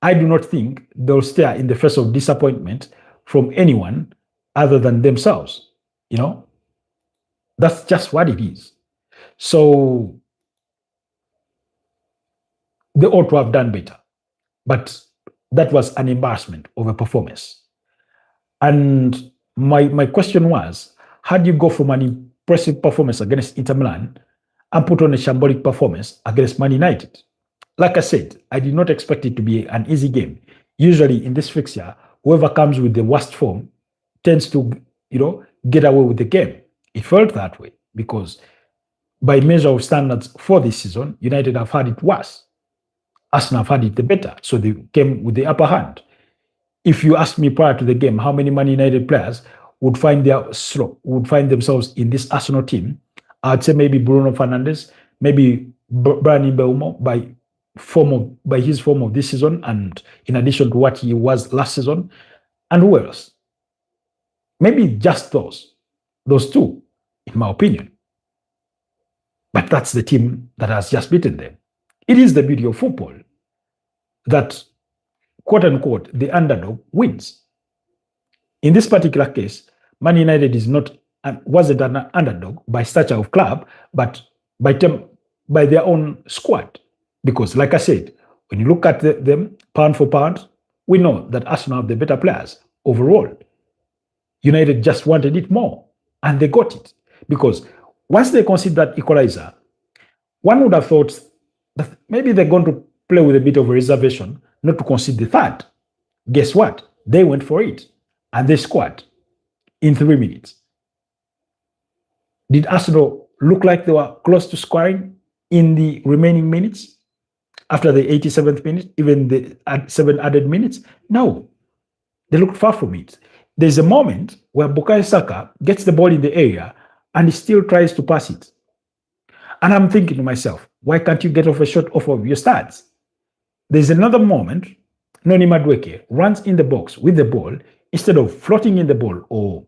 A: I do not think they'll stare in the face of disappointment from anyone other than themselves. You know, that's just what it is. So they ought to have done better. But that was an embarrassment of a performance. And my question was, how do you go from an impressive performance against Inter Milan and put on a shambolic performance against Man United? Like I said, I did not expect it to be an easy game. Usually in this fixture, whoever comes with the worst form tends to, get away with the game. It felt that way because by measure of standards for this season, United have had it worse. Arsenal have had it the better, so they came with the upper hand. If you asked me prior to the game how many Man United players would find themselves in this Arsenal team, I'd say maybe Bruno Fernandes, maybe Bryan Mbeumo by his form of this season, and in addition to what he was last season, and who else? Maybe just those two, in my opinion. But that's the team that has just beaten them. It is the beauty of football that, quote unquote, the underdog wins. In this particular case, Man United wasn't an underdog by stature of club, but by their own squad. Because, like I said, when you look at them pound for pound, we know that Arsenal have the better players overall. United just wanted it more, and they got it. Because once they concede that equalizer, one would have thought that maybe they're going to play with a bit of a reservation, not to concede the third. Guess what? They went for it, and they scored in 3 minutes. Did Arsenal look like they were close to scoring in the remaining minutes? After the 87th minute, even the 7 added minutes? No, they looked far from it. There's a moment where Bukayo Saka gets the ball in the area and he still tries to pass it. And I'm thinking to myself, why can't you get off a shot off of your stats? There's another moment, Noni Madueke runs in the box with the ball. Instead of floating in the ball or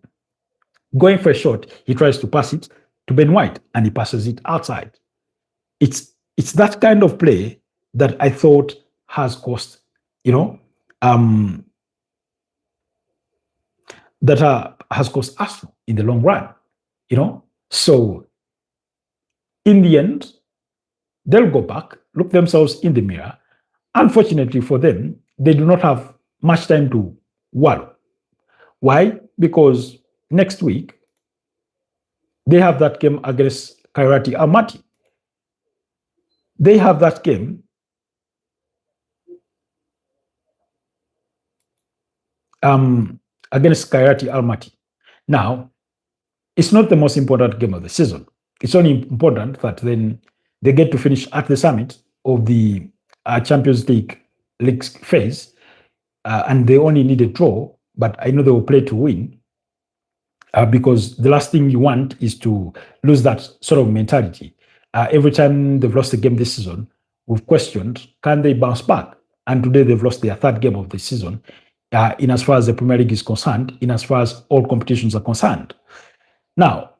A: going for a shot, he tries to pass it to Ben White and he passes it outside. It's that kind of play that I thought has cost, has cost Arsenal in the long run, So in the end, they'll go back, look themselves in the mirror. Unfortunately for them, they do not have much time to wallow. Why? Because next week, they have that game against Kairat Almaty. They have that game against Kairat Almaty. Now, it's not the most important game of the season. It's only important that then they get to finish at the summit of the Champions League phase, and they only need a draw, but I know they will play to win, because the last thing you want is to lose that sort of mentality. Every time they've lost a game this season, we've questioned, can they bounce back? And today they've lost their third game of the season, in as far as the Premier League is concerned, in as far as all competitions are concerned. Now,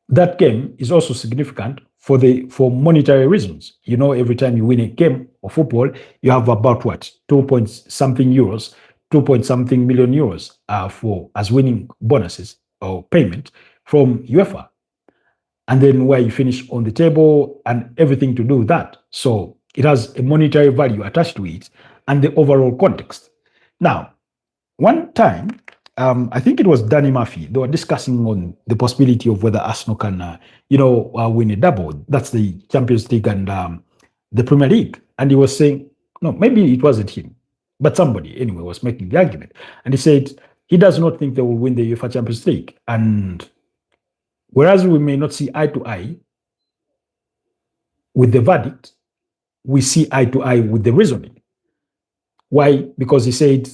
A: that game is also significant for monetary reasons. Every time you win a game of football, you have about 2-point-something euros, 2-point-something million euros as winning bonuses or payment from UEFA. And then where you finish on the table and everything to do with that. So it has a monetary value attached to it and the overall context. Now, one time, I think it was Danny Murphy, they were discussing on the possibility of whether Arsenal can, win a double. That's the Champions League and the Premier League. And he was saying, no, maybe it wasn't him, but somebody anyway was making the argument. And he said he does not think they will win the UEFA Champions League. And whereas we may not see eye to eye with the verdict, we see eye to eye with the reasoning. Why? Because he said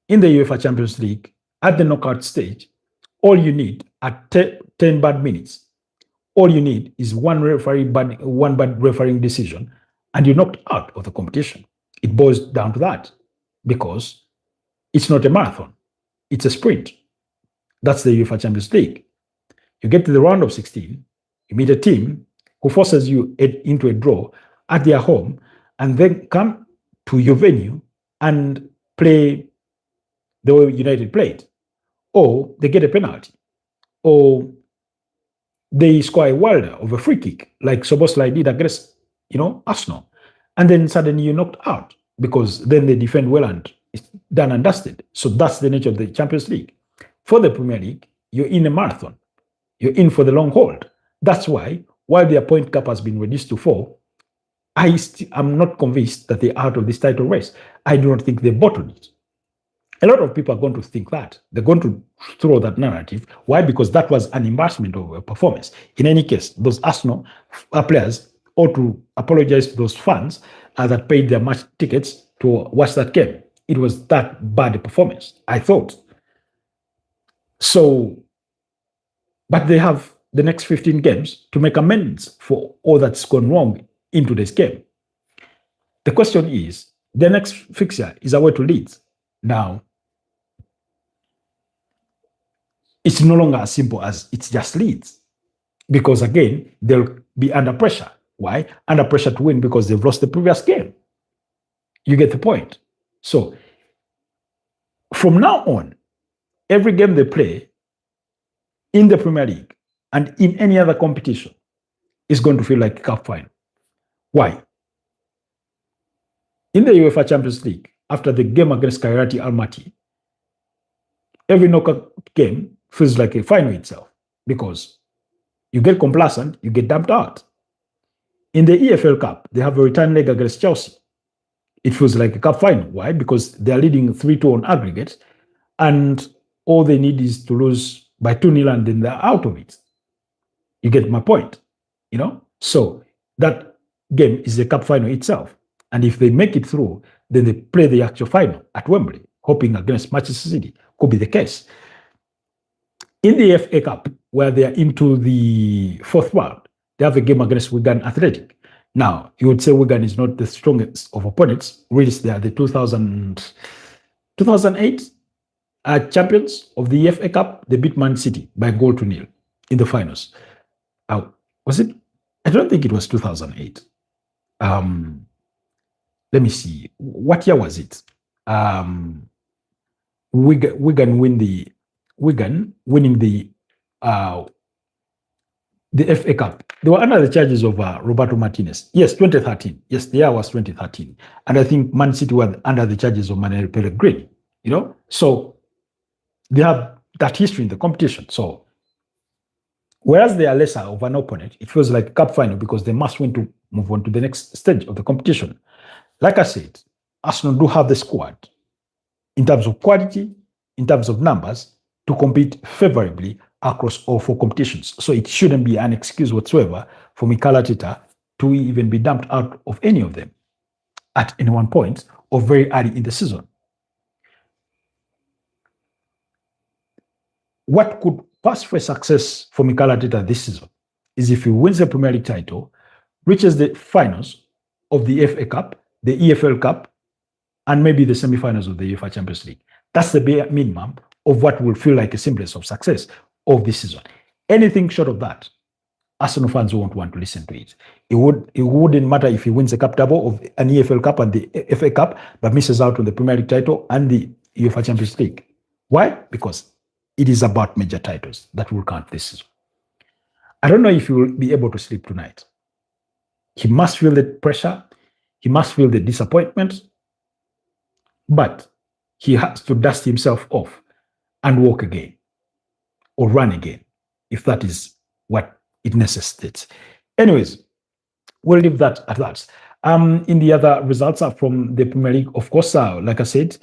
A: in the UEFA Champions League, at the knockout stage, all you need are 10 bad minutes. All you need is one bad refereeing decision, and you're knocked out of the competition. It boils down to that, because it's not a marathon, it's a sprint. That's the UEFA Champions League. You get to the round of 16, you meet a team who forces you into a draw at their home, and then come to your venue and play the way United played. Or they get a penalty, or they score a wilder of a free kick, like Szoboszlai did against, Arsenal. And then suddenly you're knocked out, because then they defend well and it's done and dusted. So that's the nature of the Champions League. For the Premier League, you're in a marathon. You're in for the long haul. That's why, while their point gap has been reduced to 4, I'm not convinced that they're out of this title race. I do not think they bottled it. A lot of people are going to think that. They're going to throw that narrative. Why? Because that was an embarrassment of a performance. In any case, those Arsenal players ought to apologize to those fans that paid their match tickets to watch that game. It was that bad a performance, I thought. So, but they have the next 15 games to make amends for all that's gone wrong in today's game. The question is, the next fixture is away to Leeds. Now, it's no longer as simple as it's just Leeds. because again, they'll be under pressure. Why? Under pressure to win because they've lost the previous game. You get the point. So from now on, every game they play in the Premier League and in any other competition is going to feel like a cup final. Why? In the UEFA Champions League, after the game against Kairat Almaty, every knockout game feels like a final itself because you get complacent, you get dumped out. In the EFL Cup, they have a return leg against Chelsea. It feels like a cup final. Why? Because they are leading 3-2 on aggregate, and all they need is to lose by 2-0 and then they're out of it. You get my point, you know? So that game is the cup final itself. And if they make it through, then they play the actual final at Wembley, hoping against Manchester City. Could be the case. In the FA Cup, where they are into the fourth round, they have a game against Wigan Athletic. Now, you would say Wigan is not the strongest of opponents. Really, they are the 2008 champions of the FA Cup. They beat Man City by 1-0 in the finals. Was it? I don't think it was 2008. Let me see. What year was it? Wigan winning the FA Cup. They were under the charges of Roberto Martinez. Yes, 2013. Yes, the year was 2013. And I think Man City were under the charges of Manuel Pellegrini. You know, so they have that history in the competition. So whereas they are lesser of an opponent, it feels like a cup final because they must win to move on to the next stage of the competition. Like I said, Arsenal do have the squad in terms of quality, in terms of numbers, to compete favorably across all four competitions. So it shouldn't be an excuse whatsoever for Mikel Arteta to even be dumped out of any of them at any one point or very early in the season. What could pass for success for Mikel Arteta this season is if he wins the Premier League title, reaches the finals of the FA Cup, the EFL Cup, and maybe the semi-finals of the UEFA Champions League. That's the bare minimum of what will feel like a semblance of success of this season. Anything short of that, Arsenal fans won't want to listen to it. It wouldn't matter if he wins a cup double of an EFL Cup and the FA Cup, but misses out on the Premier League title and the UEFA Champions League. Why? Because it is about major titles that will count this season. I don't know if he will be able to sleep tonight. He must feel the pressure. He must feel the disappointment. But he has to dust himself off and walk again or run again, if that is what it necessitates. Anyways, we'll leave that at that. In the other results from the Premier League, of course, like I said,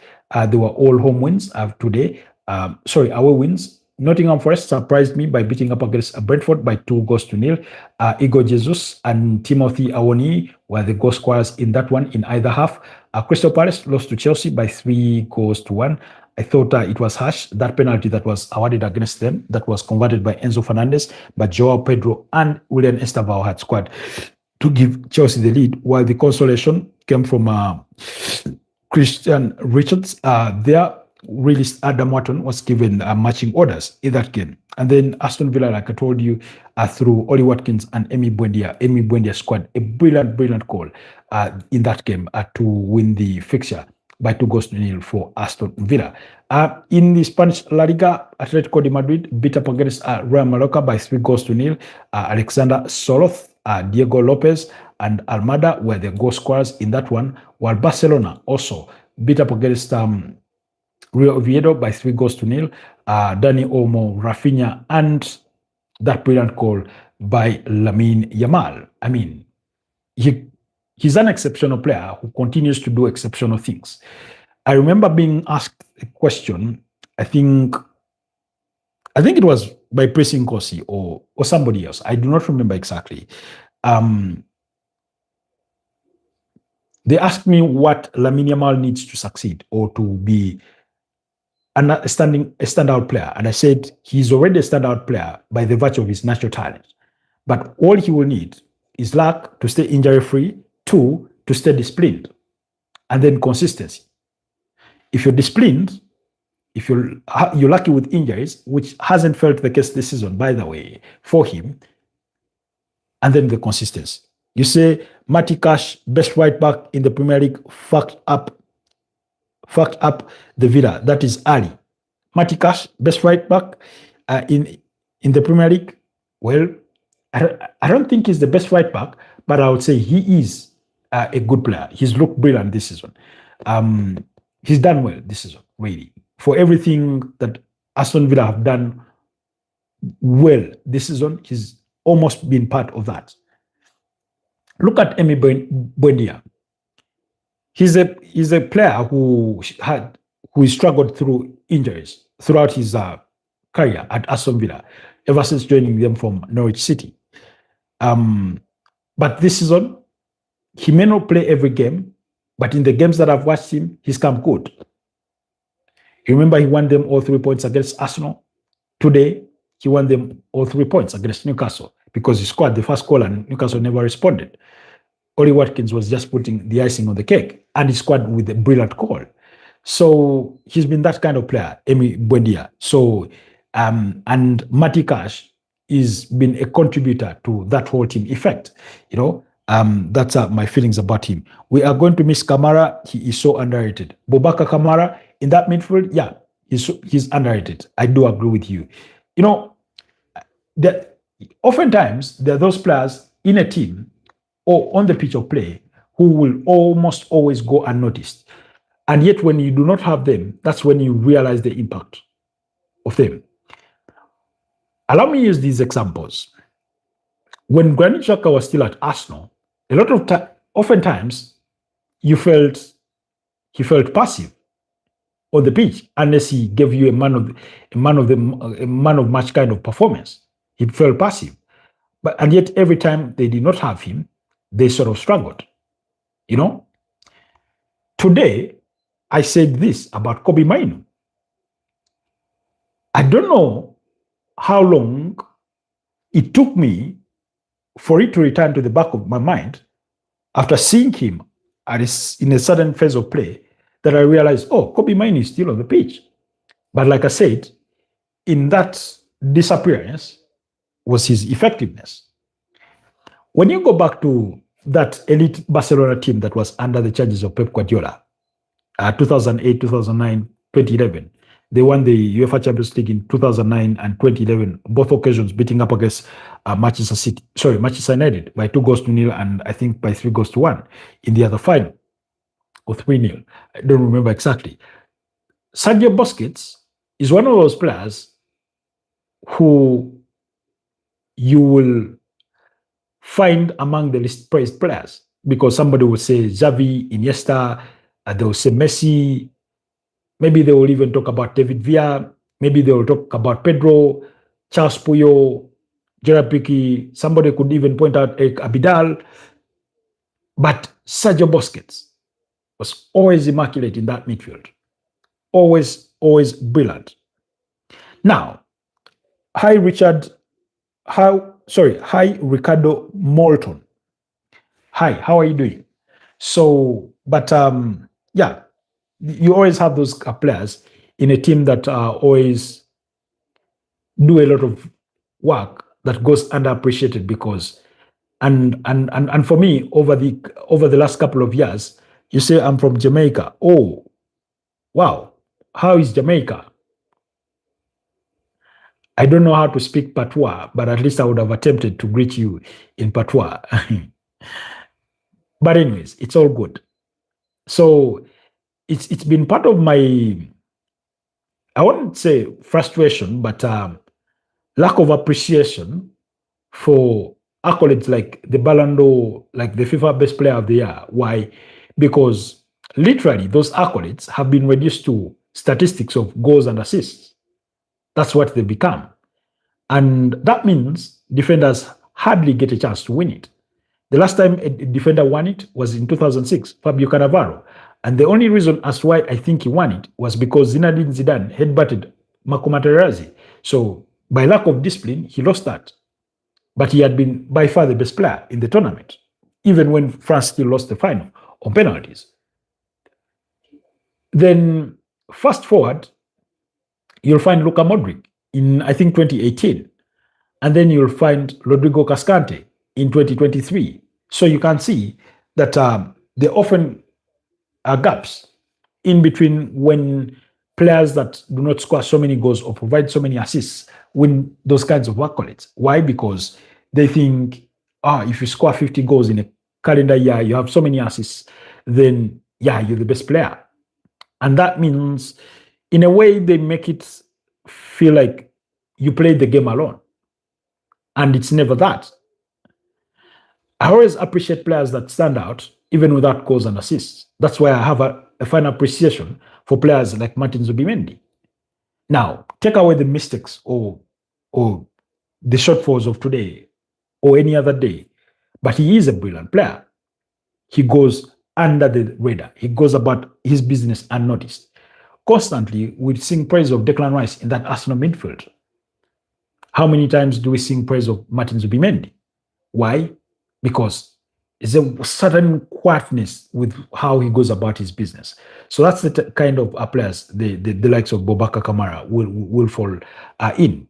A: they were all home wins today. Away wins. Nottingham Forest surprised me by beating up against Brentford by 2-0. Igor Jesus and Timothy Awoniyi were the goal scorers in that one in either half. Crystal Palace lost to Chelsea by 3-1. I thought it was harsh, that penalty that was awarded against them, that was converted by Enzo Fernandez, but Joao Pedro and William Estavao had scored to give Chelsea the lead, while the consolation came from Christian Richards. There, released Adam Wharton was given matching orders in that game. And then Aston Villa, like I told you, through Ollie Watkins and Emi Buendia. Emi Buendia scored a brilliant goal in that game to win the fixture by 2-0 for Aston Villa. In the Spanish La Liga, Atletico de Madrid beat up against Real Mallorca by 3-0. Alexander Soloth, Diego Lopez, and Almada were the goal scorers in that one, while Barcelona also beat up against Real Oviedo by 3-0. Dani Olmo, Rafinha, and that brilliant goal by Lamine Yamal. I mean, he's an exceptional player who continues to do exceptional things. I remember being asked a question, I think it was by Pressing Kosi or somebody else. I do not remember exactly. They asked me what Lamine Yamal needs to succeed or to be a standout player. And I said, he's already a standout player by the virtue of his natural talent. But all he will need is luck to stay injury-free, 2, to stay disciplined, and then consistency. If you're disciplined, if you're lucky with injuries, which hasn't felt the case this season, by the way, for him, and then the consistency. You say Matty Cash, best right back in the Premier League, fucked up the Villa. That is Ali. Matty Cash, best right back in the Premier League. Well, I don't think he's the best right back, but I would say he is a good player. He's looked brilliant this season. He's done well this season, really. For everything that Aston Villa have done well this season, he's almost been part of that. Look at Emi Buendia. He's a player who struggled through injuries throughout his career at Aston Villa, ever since joining them from Norwich City. But this season, he may not play every game, but in the games that I've watched him, he's come good. You remember he won them all 3 points against Arsenal. Today, he won them all 3 points against Newcastle because he scored the first goal and Newcastle never responded. Ollie Watkins was just putting the icing on the cake, and he scored with a brilliant goal. So he's been that kind of player, Emi Buendia. So, and Matty Cash has been a contributor to that whole team effect. That's my feelings about him. We are going to miss Kamara. He is so underrated. Boubacar Kamara in that midfield, yeah, he's underrated. I do agree with you. That oftentimes there are those players in a team or on the pitch of play who will almost always go unnoticed. And yet when you do not have them, that's when you realize the impact of them. Allow me to use these examples. When Granit Xhaka was still at Arsenal, oftentimes he felt passive on the pitch unless he gave you a man of match kind of performance. He felt passive. And yet every time they did not have him, they sort of struggled. Today, I said this about Kobbie Mainoo. I don't know how long it took me for it to return to the back of my mind after seeing him in a certain phase of play that I realized, Kobbie Mainoo is still on the pitch. But like I said, in that disappearance was his effectiveness. When you go back to that elite Barcelona team that was under the charges of Pep Guardiola, 2008, 2009, 2011, they won the UEFA Champions League in 2009 and 2011, both occasions beating up against Manchester United by 2-0, and I think by 3-1 in the other final, or 3-0. I don't remember exactly. Sergio Busquets is one of those players who you will find among the least praised players, because somebody will say Xavi, Iniesta, they will say Messi, maybe they will even talk about David Villa, maybe they will talk about Pedro, Charles Puyol, Gerard Piqué, somebody could even point out Eric Abidal, but Sergio Busquets was always immaculate in that midfield. Always brilliant. Now, hi Ricardo Moulton. Hi, how are you doing? So, but yeah, you always have those players in a team that always do a lot of work that goes underappreciated because, and for me, over the last couple of years, you say I'm from Jamaica. Oh, wow, how is Jamaica? I don't know how to speak Patois, but at least I would have attempted to greet you in Patois. But anyways, it's all good. So it's been part of my, I wouldn't say frustration, but lack of appreciation for accolades like the Ballon d'Or, like the FIFA Best Player of the Year. Why? Because literally those accolades have been reduced to statistics of goals and assists. That's what they become. And that means defenders hardly get a chance to win it. The last time a defender won it was in 2006, Fabio Cannavaro. And the only reason as to why I think he won it was because Zinedine Zidane headbutted Marco Materazzi. So by lack of discipline, he lost that. But he had been by far the best player in the tournament, even when France still lost the final on penalties. Then fast forward, you'll find Luka Modric in, I think, 2018. And then you'll find Rodrigo Cascante in 2023. So you can see that there often are gaps in between when players that do not score so many goals or provide so many assists win those kinds of accolades. Why? Because they think, if you score 50 goals in a calendar year, you have so many assists, then yeah, you're the best player. And that means, in a way, they make it feel like you played the game alone. And it's never that. I always appreciate players that stand out, even without goals and assists. That's why I have a fine appreciation for players like Martin Zubimendi. Now, take away the mistakes or the shortfalls of today or any other day, but he is a brilliant player. He goes under the radar. He goes about his business unnoticed. Constantly, we sing praise of Declan Rice in that Arsenal midfield. How many times do we sing praise of Martin Zubimendi? Why? Because there's a certain quietness with how he goes about his business. So that's the kind of players the likes of Boubacar Kamara will fall in.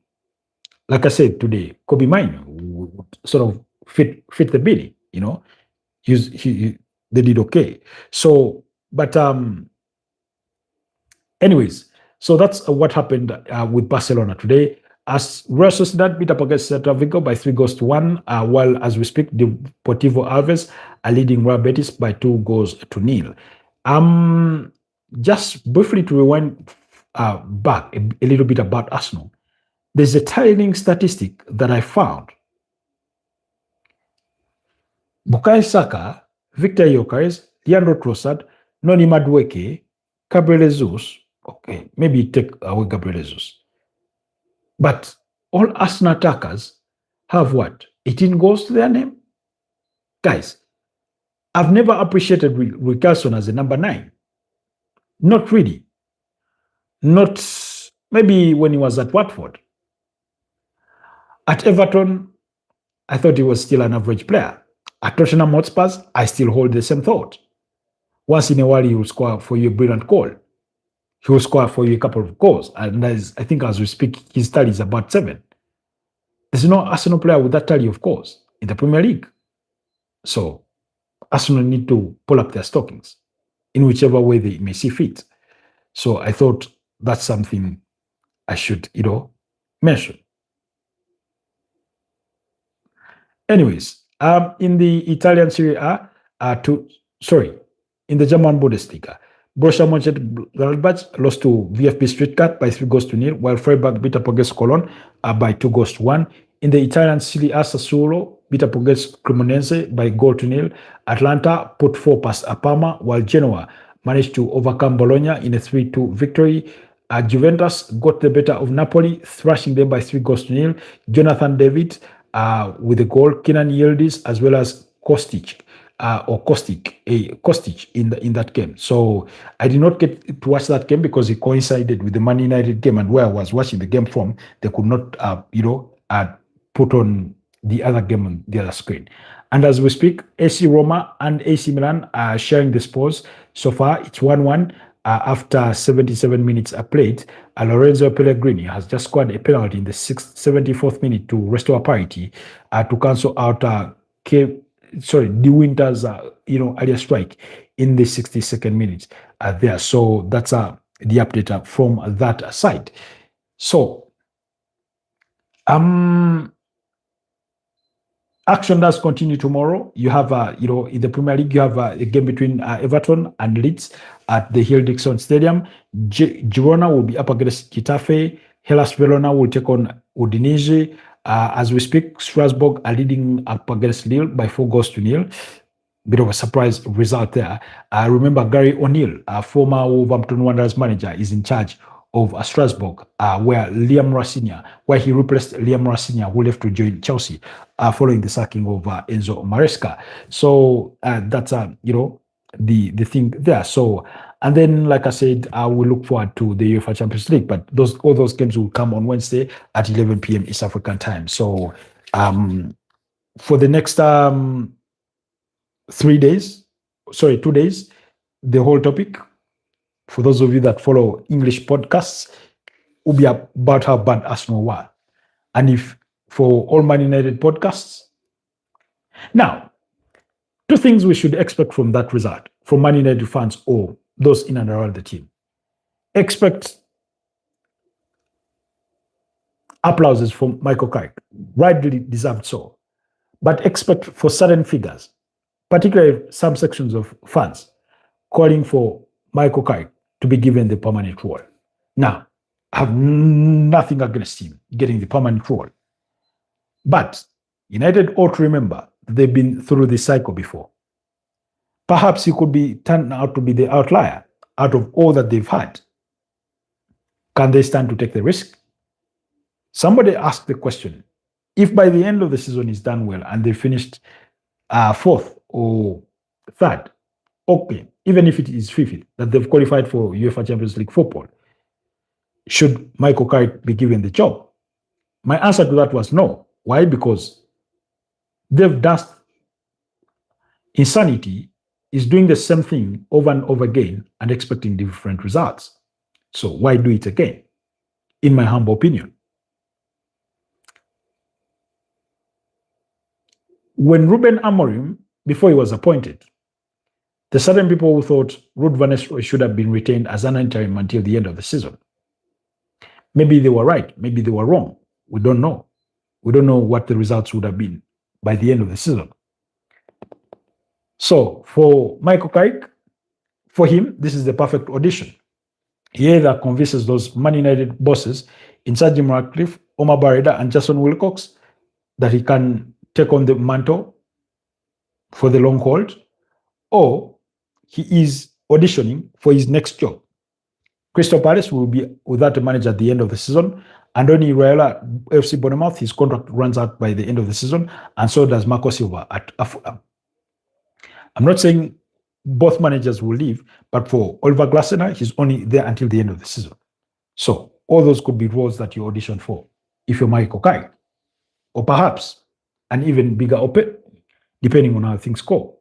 A: Like I said today, Kobe Mino would sort of fit the billing. They did okay. So, but anyways, so that's what happened with Barcelona today. As Real Sociedad beat up against Celta Vigo by 3-1, while as we speak, Deportivo Alaves are leading Real Betis by 2-0. Just briefly to rewind back a little bit about Arsenal, there's a telling statistic that I found. Bukayo Saka, Victor Gyökeres, Leandro Trossard, Noni Madueke, Gabriel Jesus. Okay, maybe take away Gabriel Jesus. But all Arsenal attackers have what? 18 goals to their name? Guys, I've never appreciated Richarlison as a number 9. Not really. Not maybe when he was at Watford. At Everton, I thought he was still an average player. At Tottenham Hotspur, I still hold the same thought. Once in a while, he will score for you a brilliant goal. He will score for you a couple of goals. And I think as we speak, his tally is about 7. There's no Arsenal player with that tally, of course, in the Premier League. So Arsenal need to pull up their stockings in whichever way they may see fit. So I thought that's something I should, mention. Anyways, in the Italian Serie A, in the German Bundesliga, Borussia Mönchengladbach lost to VfB Stuttgart by 3-0, while Freiburg beat up against Cologne by 2-1. In the Italian Serie A, Sassuolo beat up against Cremonese by 0-0. Atlanta put 4 past Parma, while Genoa managed to overcome Bologna in a 3-2 victory. Juventus got the better of Napoli, thrashing them by 3-0. Jonathan David with a goal, Kenan Yildiz, as well as Kostic in that game. So I did not get to watch that game because it coincided with the Man United game, and where I was watching the game from, they could not, put on the other game on the other screen. And as we speak, AC Roma and AC Milan are sharing the spoils. So far, it's 1-1. After 77 minutes are played, Lorenzo Pellegrini has just scored a penalty in the 74th minute to restore parity to cancel out De Winter's earlier strike in the 62nd minute there. So that's the update from that side. So action does continue tomorrow. You have in the Premier League, you have a game between Everton and Leeds at the Hill Dixon Stadium. Girona will be up against Getafe. Hellas Verona will take on Udinese. As we speak, Strasbourg are leading up against Lille by 4-0. Bit of a surprise result there. Remember, Gary O'Neill, former Wolverhampton Wanderers manager, is in charge of Strasbourg, where he replaced Liam Rafinha, who left to join Chelsea following the sacking of Enzo Maresca. So that's the thing there. So, and then, like I said, we look forward to the UEFA Champions League, but all those games will come on Wednesday at 11 p.m. East African time. So for the next 2 days, the whole topic, for those of you that follow English podcasts, will be about how bad Arsenal were. And if for all Man United podcasts, Now, two things we should expect from that result, from Man United fans or those in and around the team. Expect applauses from Michael Carrick, rightly deserved so, but expect for certain figures, particularly some sections of fans, calling for Michael Carrick to be given the permanent role. Now, I have nothing against him getting the permanent role, but United ought to remember that they've been through this cycle before. Perhaps he could be turned out to be the outlier out of all that they've had. Can they stand to take the risk? Somebody asked the question, if by the end of the season he's done well and they finished fourth or third, okay, even if it is fifth, that they've qualified for UEFA Champions League football, should Michael Carrick be given the job? My answer to that was no. Why? Because they've done insanity is doing the same thing over and over again and expecting different results. So why do it again? In my humble opinion. When Ruben Amorim, before he was appointed, there are certain people who thought Ruud van Nistelrooy should have been retained as an interim until the end of the season. Maybe they were right, maybe they were wrong. We don't know. We don't know what the results would have been by the end of the season. So for Michael Carrick, for him, this is the perfect audition. He either convinces those Man United bosses in Sir Jim Ratcliffe, Omar Barreda, and Jason Wilcox that he can take on the mantle for the long haul, or he is auditioning for his next job. Crystal Palace will be without a manager at the end of the season. Andoni Iraola, FC Bournemouth, his contract runs out by the end of the season, and so does Marco Silva at Fulham. I'm not saying both managers will leave, but for Oliver Glasner, he's only there until the end of the season. So all those could be roles that you audition for if you're Michael Carrick, or perhaps an even bigger open, depending on how things go.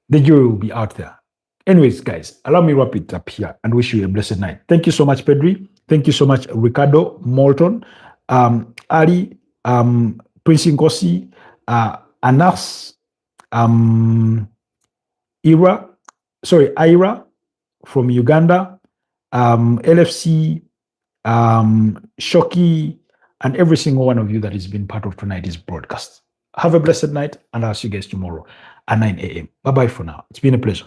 A: The jury will be out there. Anyways, guys, allow me to wrap it up here and wish you a blessed night. Thank you so much, Pedri. Thank you so much, Ricardo, Moulton, Ali, Prince Nkosi, Anas, Ira from Uganda, LFC, Shoki, and every single one of you that has been part of tonight's broadcast. Have a blessed night, and I'll see you guys tomorrow at 9 a.m. Bye-bye for now. It's been a pleasure.